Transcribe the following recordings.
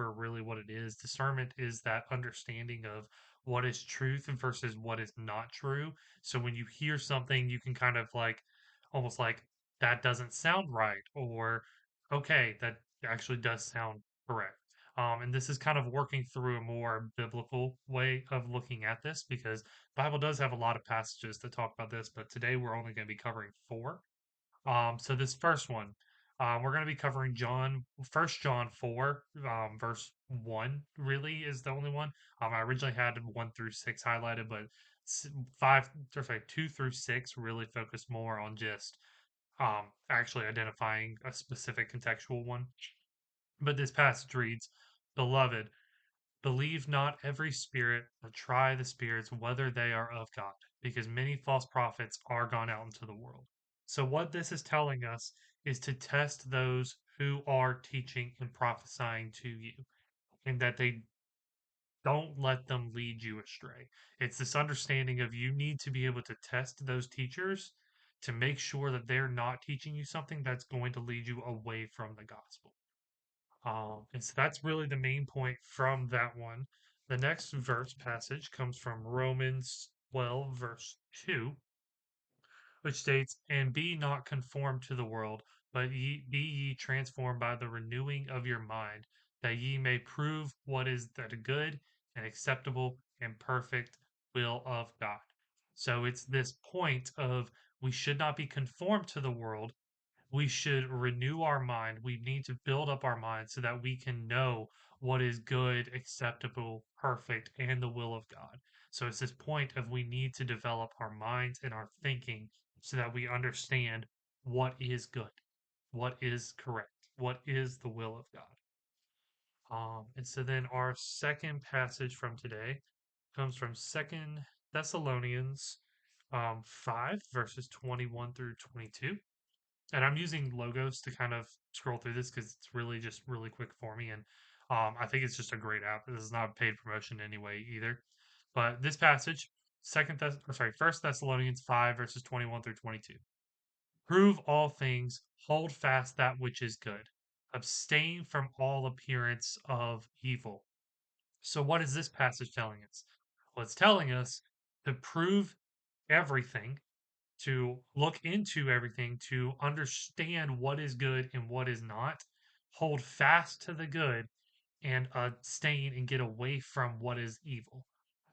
over really what it is. Discernment is that understanding of what is truth versus what is not true. So when you hear something, you can kind of like almost like that doesn't sound right, or okay, that actually does sound correct. And this is kind of working through a more biblical way of looking at this because Bible does have a lot of passages that talk about this, but today we're only going to be covering four. So this first one, we're going to be covering First John 4, verse 1 really is the only one. I originally had 1 through 6 highlighted, but 5, or sorry, 2 through 6 really focus more on just actually identifying a specific contextual one. But this passage reads, Beloved, believe not every spirit, but try the spirits whether they are of God, because many false prophets are gone out into the world. So, what this is telling us is to test those who are teaching and prophesying to you, and that they don't let them lead you astray. It's this understanding of you need to be able to test those teachers to make sure that they're not teaching you something that's going to lead you away from the gospel. And so that's really the main point from that one. The next verse passage comes from Romans 12, verse 2, which states, And be not conformed to the world, but be ye transformed by the renewing of your mind, that ye may prove what is that good and acceptable and perfect will of God. So it's this point of we should not be conformed to the world, we should renew our mind. We need to build up our mind so that we can know what is good, acceptable, perfect, and the will of God. So it's this point of we need to develop our minds and our thinking so that we understand what is good, what is correct, what is the will of God. And so then our second passage from today comes from Second Thessalonians 5, verses 21 through 22. And I'm using logos to kind of scroll through this because it's really just really quick for me. And I think it's just a great app. This is not a paid promotion anyway either. But this passage, First Thessalonians 5 verses 21 through 22. Prove all things, hold fast that which is good, abstain from all appearance of evil. So what is this passage telling us? Well, it's telling us to prove everything, to look into everything, to understand what is good and what is not, hold fast to the good, and abstain and get away from what is evil.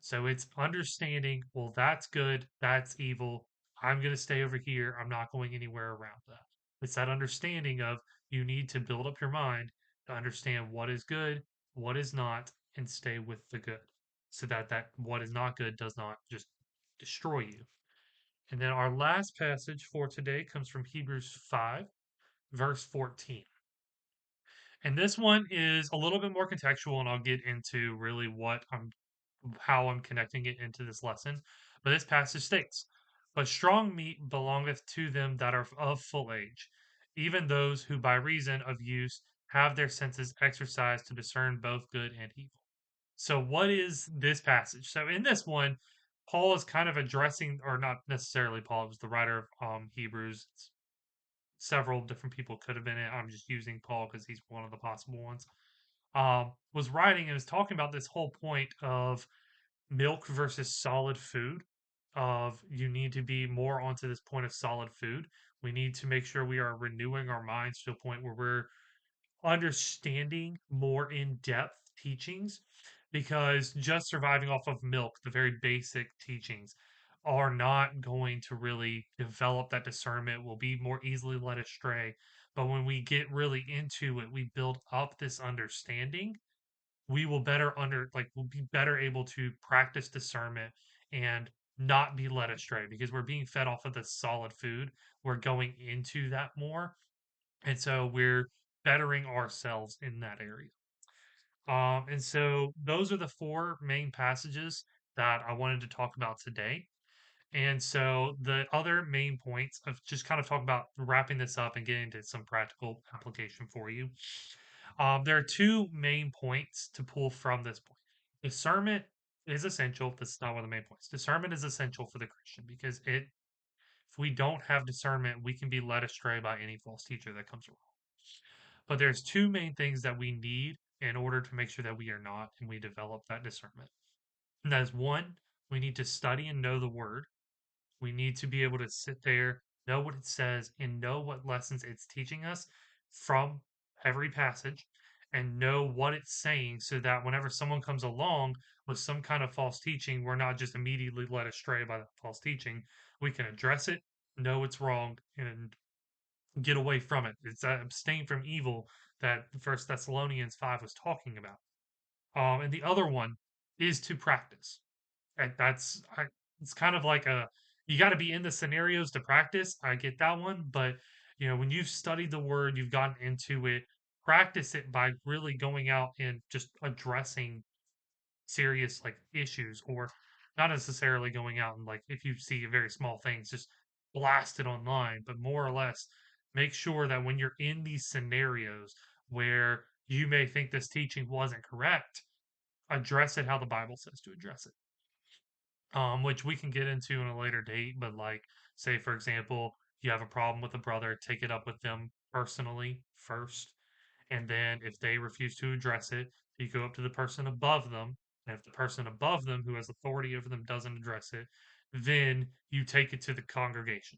So it's understanding, well, that's good, that's evil. I'm going to stay over here. I'm not going anywhere around that. It's that understanding of you need to build up your mind to understand what is good, what is not, and stay with the good so that what is not good does not just destroy you. And then our last passage for today comes from Hebrews 5, verse 14. And this one is a little bit more contextual, and I'll get into really how I'm connecting it into this lesson. But this passage states, But strong meat belongeth to them that are of full age, even those who by reason of use have their senses exercised to discern both good and evil. So, what is this passage? So, in this one, Paul is kind of addressing, or not necessarily Paul, it was the writer of Hebrews. Several different people could have been it. I'm just using Paul because he's one of the possible ones. Was writing and was talking about this whole point of milk versus solid food. Of you need to be more onto this point of solid food. We need to make sure we are renewing our minds to a point where we're understanding more in depth teachings because just surviving off of milk, the very basic teachings, are not going to really develop that discernment. Will be more easily led astray. But when we get really into it, we build up this understanding. We will we'll be better able to practice discernment and not be led astray because we're being fed off of the solid food. We're going into that more. And so we're bettering ourselves in that area. And so those are the four main passages that I wanted to talk about today. And so the other main points of just kind of talk about wrapping this up and getting into some practical application for you. There are two main points to pull from this point. Discernment is essential. This is not one of the main points. Discernment is essential for the Christian because if we don't have discernment, we can be led astray by any false teacher that comes along. But there's two main things that we need in order to make sure that we are not and we develop that discernment. And that is one, we need to study and know the word. We need to be able to sit there, know what it says, and know what lessons it's teaching us from every passage and know what it's saying so that whenever someone comes along with some kind of false teaching, we're not just immediately led astray by that false teaching. We can address it, know it's wrong, and get away from it. It's abstain from evil that First Thessalonians 5 was talking about. And the other one is to practice. And it's kind of like a you got to be in the scenarios to practice. I get that one, but when you've studied the word, you've gotten into it, practice it by really going out and just addressing serious like issues, or not necessarily going out and like if you see very small things, just blast it online, but more or less make sure that when you're in these scenarios where you may think this teaching wasn't correct, address it how the Bible says to address it, which we can get into in a later date. But like, say for example, you have a problem with a brother, take it up with them personally first, and then if they refuse to address it, you go up to the person above them. And if the person above them who has authority over them doesn't address it, then you take it to the congregation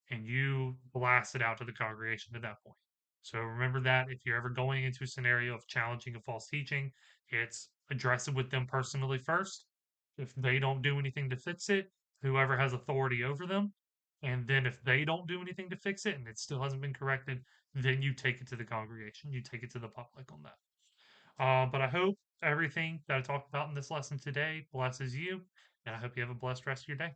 and you blast it out to the congregation at that point. So remember that if you're ever going into a scenario of challenging a false teaching, it's address it with them personally first. If they don't do anything to fix it, whoever has authority over them. And then if they don't do anything to fix it and it still hasn't been corrected, then you take it to the congregation. You take it to the public on that. But I hope everything that I talked about in this lesson today blesses you, and I hope you have a blessed rest of your day.